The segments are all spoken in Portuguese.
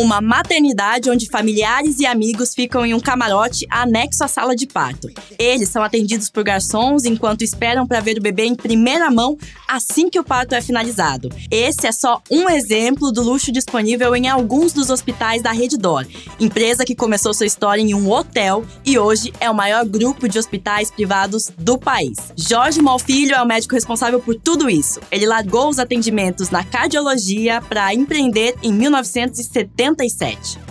Uma maternidade onde familiares e amigos ficam em um camarote anexo à sala de parto. Eles são atendidos por garçons enquanto esperam para ver o bebê em primeira mão assim que o parto é finalizado. Esse é só um exemplo do luxo disponível em alguns dos hospitais da Redditor, empresa que começou sua história em um hotel e hoje é o maior grupo de hospitais privados do país. Jorge Moll Filho é o médico responsável por tudo isso. Ele largou os atendimentos na cardiologia para empreender em 1977.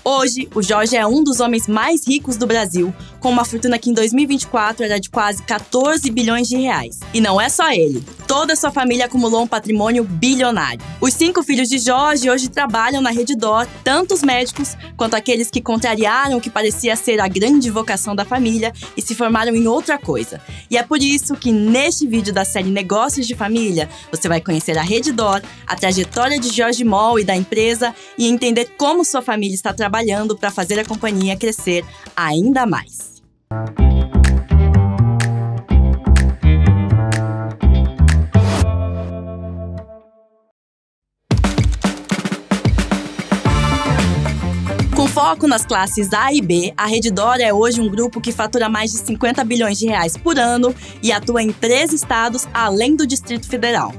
Hoje, o Jorge é um dos homens mais ricos do Brasil, com uma fortuna que em 2024 era de quase 14 bilhões de reais. E não é só ele. Toda a sua família acumulou um patrimônio bilionário. Os 5 filhos de Jorge hoje trabalham na Redditor, tanto os médicos quanto aqueles que contrariaram o que parecia ser a grande vocação da família e se formaram em outra coisa. E é por isso que neste vídeo da série Negócios de Família, você vai conhecer a Redditor, a trajetória de Jorge Moll e da empresa e entender como sua família está trabalhando para fazer a companhia crescer ainda mais. Com foco nas classes A e B, a Redditor é hoje um grupo que fatura mais de 50 bilhões de reais por ano e atua em 3 estados além do Distrito Federal.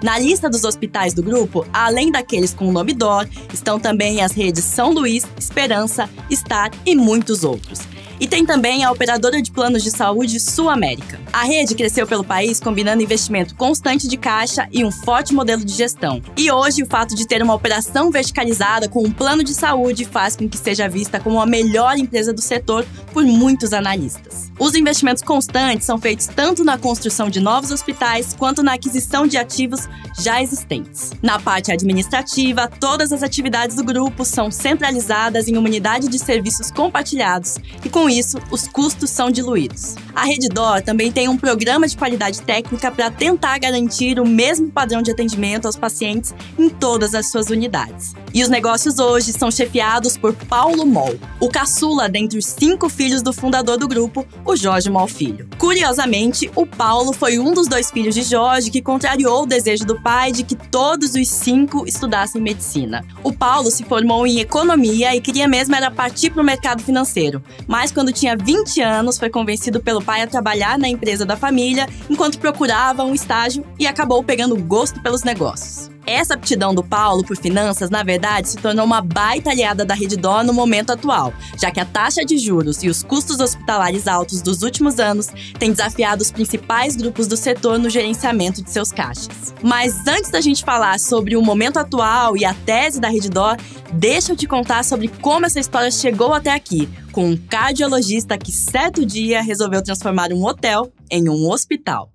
Na lista dos hospitais do grupo, além daqueles com o nome DOR, estão também as redes São Luís, Esperança, Star e muitos outros. E tem também a operadora de planos de saúde Sul América. A rede cresceu pelo país combinando investimento constante de caixa e um forte modelo de gestão. E hoje, o fato de ter uma operação verticalizada com um plano de saúde faz com que seja vista como a melhor empresa do setor por muitos analistas. Os investimentos constantes são feitos tanto na construção de novos hospitais quanto na aquisição de ativos já existentes. Na parte administrativa, todas as atividades do grupo são centralizadas em uma unidade de serviços compartilhados e, com isso, os custos são diluídos. A Redditor também tem um programa de qualidade técnica para tentar garantir o mesmo padrão de atendimento aos pacientes em todas as suas unidades. E os negócios hoje são chefiados por Paulo Moll, o caçula dentre os 5 filhos do fundador do grupo, o Jorge Moll Filho. Curiosamente, o Paulo foi um dos 2 filhos de Jorge que contrariou o desejo do pai de que todos os 5 estudassem medicina. O Paulo se formou em economia e queria mesmo era partir para o mercado financeiro, mas quando tinha 20 anos foi convencido pelo pai a trabalhar na empresa da família enquanto procurava um estágio e acabou pegando gosto pelos negócios. Essa aptidão do Paulo por finanças, na verdade, se tornou uma baita aliada da Redditor no momento atual, já que a taxa de juros e os custos hospitalares altos dos últimos anos têm desafiado os principais grupos do setor no gerenciamento de seus caixas. Mas antes da gente falar sobre o momento atual e a tese da Redditor, deixa eu te contar sobre como essa história chegou até aqui, com um cardiologista que certo dia resolveu transformar um hotel em um hospital.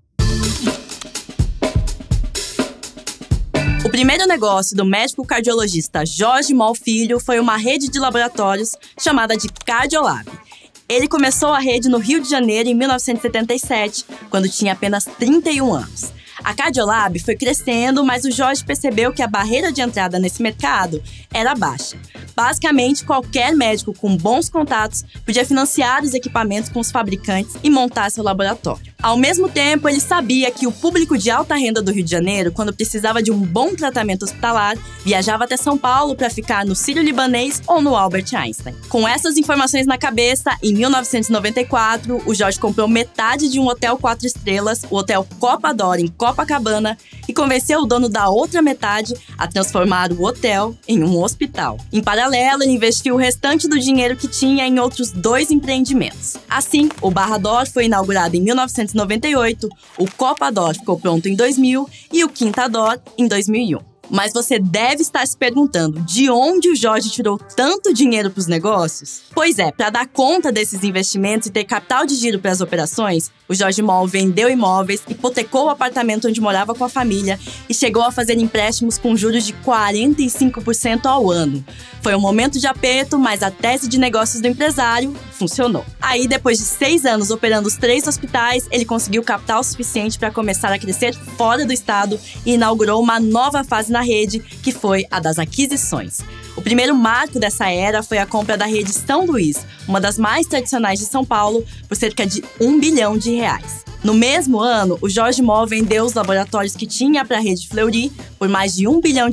O primeiro negócio do médico cardiologista Jorge Moll Filho foi uma rede de laboratórios chamada de Cardiolab. Ele começou a rede no Rio de Janeiro em 1977, quando tinha apenas 31 anos. A Cardiolab foi crescendo, mas o Jorge percebeu que a barreira de entrada nesse mercado era baixa. Basicamente, qualquer médico com bons contatos podia financiar os equipamentos com os fabricantes e montar seu laboratório. Ao mesmo tempo, ele sabia que o público de alta renda do Rio de Janeiro, quando precisava de um bom tratamento hospitalar, viajava até São Paulo para ficar no Sírio-Libanês ou no Albert Einstein. Com essas informações na cabeça, em 1994, o Jorge comprou metade de um hotel 4 estrelas, o Hotel Copa d'Or, em Copacabana, e convenceu o dono da outra metade a transformar o hotel em um hospital. Em paralelo, ele investiu o restante do dinheiro que tinha em outros 2 empreendimentos. Assim, o Barra d'Or foi inaugurado em 1998, o Copa d'Or ficou pronto em 2000 e o Quinta d'Or em 2001. Mas você deve estar se perguntando de onde o Jorge tirou tanto dinheiro para os negócios? Pois é, para dar conta desses investimentos e ter capital de giro para as operações, o Jorge Moll vendeu imóveis, hipotecou o apartamento onde morava com a família e chegou a fazer empréstimos com juros de 45% ao ano. Foi um momento de aperto, mas a tese de negócios do empresário funcionou. Aí, depois de 6 anos operando os 3 hospitais, ele conseguiu capital suficiente para começar a crescer fora do estado e inaugurou uma nova fase na rede, que foi a das aquisições. O primeiro marco dessa era foi a compra da rede São Luís, uma das mais tradicionais de São Paulo, por cerca de R$1 bilhão. No mesmo ano, o Jorge Moll vendeu os laboratórios que tinha para a rede Fleury por mais de R$1 bilhão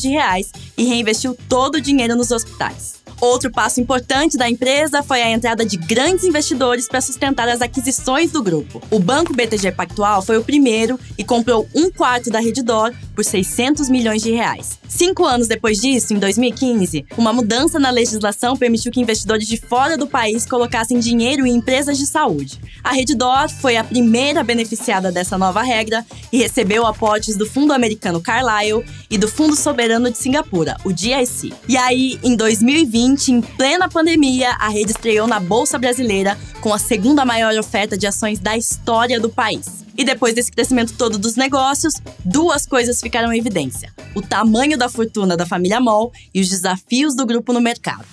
e reinvestiu todo o dinheiro nos hospitais. Outro passo importante da empresa foi a entrada de grandes investidores para sustentar as aquisições do grupo. O Banco BTG Pactual foi o primeiro e comprou 1/4 da Redditor por 600 milhões de reais. 5 anos depois disso, em 2015, uma mudança na legislação permitiu que investidores de fora do país colocassem dinheiro em empresas de saúde. A Redditor foi a primeira beneficiada dessa nova regra e recebeu aportes do fundo americano Carlyle e do Fundo Soberano de Singapura, o GIC. E aí, em 2020, em plena pandemia, a rede estreou na Bolsa Brasileira com a segunda maior oferta de ações da história do país. E depois desse crescimento todo dos negócios, duas coisas ficaram em evidência: o tamanho da fortuna da família MOL e os desafios do grupo no mercado.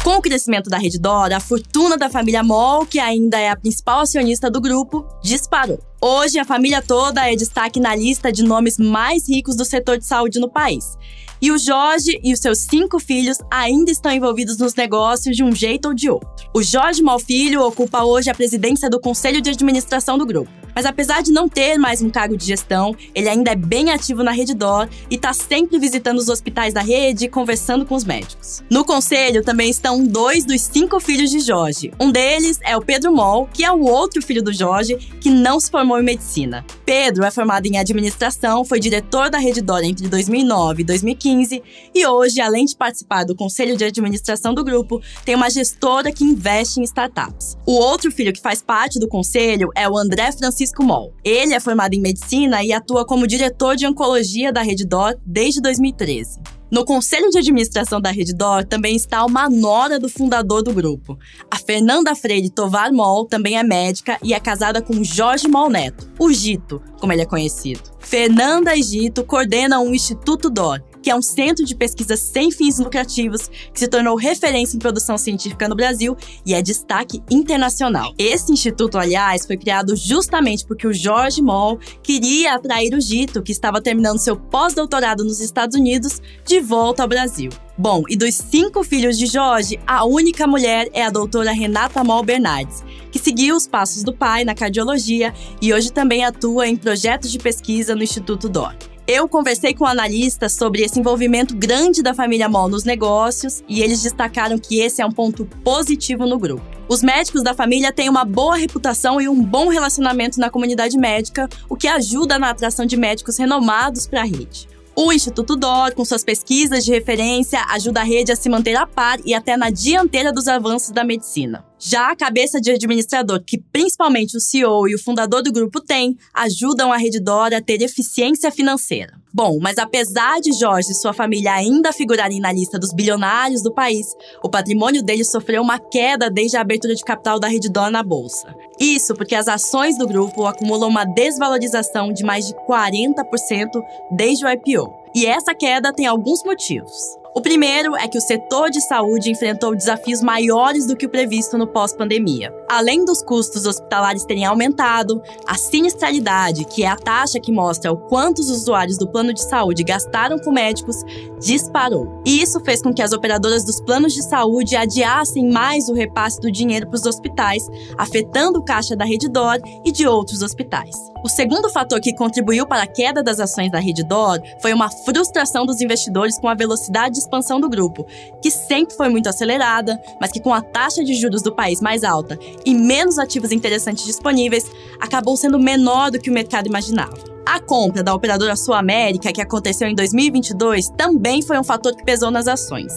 Com o crescimento da Redditor, a fortuna da família MOL, que ainda é a principal acionista do grupo, disparou. Hoje, a família toda é destaque na lista de nomes mais ricos do setor de saúde no país. E o Jorge e os seus 5 filhos ainda estão envolvidos nos negócios de um jeito ou de outro. O Jorge MOL Filho ocupa hoje a presidência do Conselho de Administração do grupo. Mas apesar de não ter mais um cargo de gestão, ele ainda é bem ativo na Redditor e está sempre visitando os hospitais da rede e conversando com os médicos. No conselho também estão 2 dos 5 filhos de Jorge. Um deles é o Pedro MOL, que é o outro filho do Jorge, que não se formou em medicina. Pedro é formado em administração, foi diretor da Redditor entre 2009 e 2015 e hoje, além de participar do conselho de administração do grupo, tem uma gestora que investe em startups. O outro filho que faz parte do conselho é o André Francisco MOL. Ele é formado em medicina e atua como diretor de oncologia da Redditor desde 2013. No conselho de administração da Redditor também está uma nora do fundador do grupo. A Fernanda Freire Tovar MOL também é médica e é casada com Jorge MOL Neto, o Gito, como ele é conhecido. Fernanda e Gito coordenam o Instituto DOR, que é um centro de pesquisa sem fins lucrativos que se tornou referência em produção científica no Brasil e é destaque internacional. Esse instituto, aliás, foi criado justamente porque o Jorge MOL queria atrair o Gito, que estava terminando seu pós-doutorado nos Estados Unidos, de volta ao Brasil. Bom, e dos 5 filhos de Jorge, a única mulher é a doutora Renata MOL Bernardes, que seguiu os passos do pai na cardiologia e hoje também atua em projetos de pesquisa no Instituto DOR. Eu conversei com analistas sobre esse envolvimento grande da família MOL nos negócios e eles destacaram que esse é um ponto positivo no grupo. Os médicos da família têm uma boa reputação e um bom relacionamento na comunidade médica, o que ajuda na atração de médicos renomados para a rede. O Instituto DOR, com suas pesquisas de referência, ajuda a rede a se manter a par e até na dianteira dos avanços da medicina. Já a cabeça de administrador, que principalmente o CEO e o fundador do grupo têm, ajudam a Redditor a ter eficiência financeira. Bom, mas apesar de Jorge e sua família ainda figurarem na lista dos bilionários do país, o patrimônio deles sofreu uma queda desde a abertura de capital da Redditor na Bolsa. Isso porque as ações do grupo acumulam uma desvalorização de mais de 40% desde o IPO. E essa queda tem alguns motivos. O primeiro é que o setor de saúde enfrentou desafios maiores do que o previsto no pós-pandemia. Além dos custos hospitalares terem aumentado, a sinistralidade, que é a taxa que mostra o quanto os usuários do plano de saúde gastaram com médicos, disparou. E isso fez com que as operadoras dos planos de saúde adiassem mais o repasse do dinheiro para os hospitais, afetando o caixa da Redditor e de outros hospitais. O segundo fator que contribuiu para a queda das ações da Redditor foi uma frustração dos investidores com a velocidade de expansão do grupo, que sempre foi muito acelerada, mas que com a taxa de juros do país mais alta e menos ativos interessantes disponíveis, acabou sendo menor do que o mercado imaginava. A compra da operadora Sul América, que aconteceu em 2022, também foi um fator que pesou nas ações.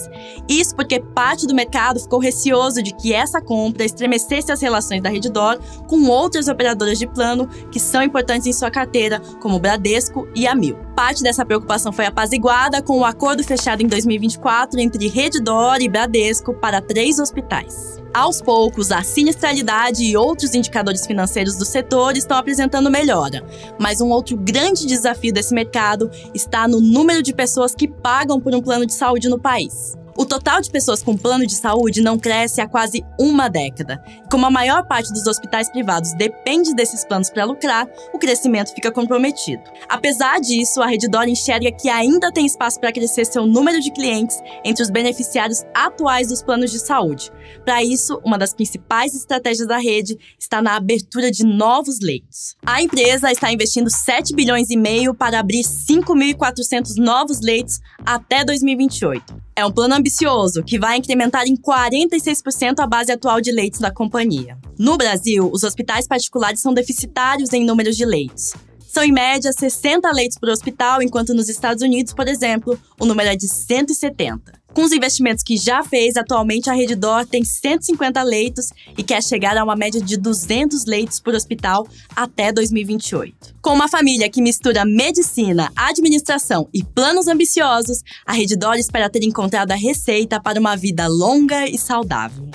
Isso porque parte do mercado ficou receoso de que essa compra estremecesse as relações da Redditor com outras operadoras de plano que são importantes em sua carteira, como Bradesco e Amil. Parte dessa preocupação foi apaziguada com o acordo fechado em 2024 entre Redditor e Bradesco para 3 hospitais. Aos poucos, a sinistralidade e outros indicadores financeiros do setor estão apresentando melhora, mas um outro grande desafio desse mercado está no número de pessoas que pagam por um plano de saúde no país. O total de pessoas com plano de saúde não cresce há quase uma década. E como a maior parte dos hospitais privados depende desses planos para lucrar, o crescimento fica comprometido. Apesar disso, a Redditor enxerga que ainda tem espaço para crescer seu número de clientes entre os beneficiários atuais dos planos de saúde. Para isso, uma das principais estratégias da rede está na abertura de novos leitos. A empresa está investindo 7,5 bilhões para abrir 5.400 novos leitos até 2028. É um plano ambicioso que vai incrementar em 46% a base atual de leitos da companhia. No Brasil, os hospitais particulares são deficitários em números de leitos. São, em média, 60 leitos por hospital, enquanto nos Estados Unidos, por exemplo, o número é de 170. Com os investimentos que já fez, atualmente a Redditor tem 150 leitos e quer chegar a uma média de 200 leitos por hospital até 2028. Com uma família que mistura medicina, administração e planos ambiciosos, a Redditor espera ter encontrado a receita para uma vida longa e saudável.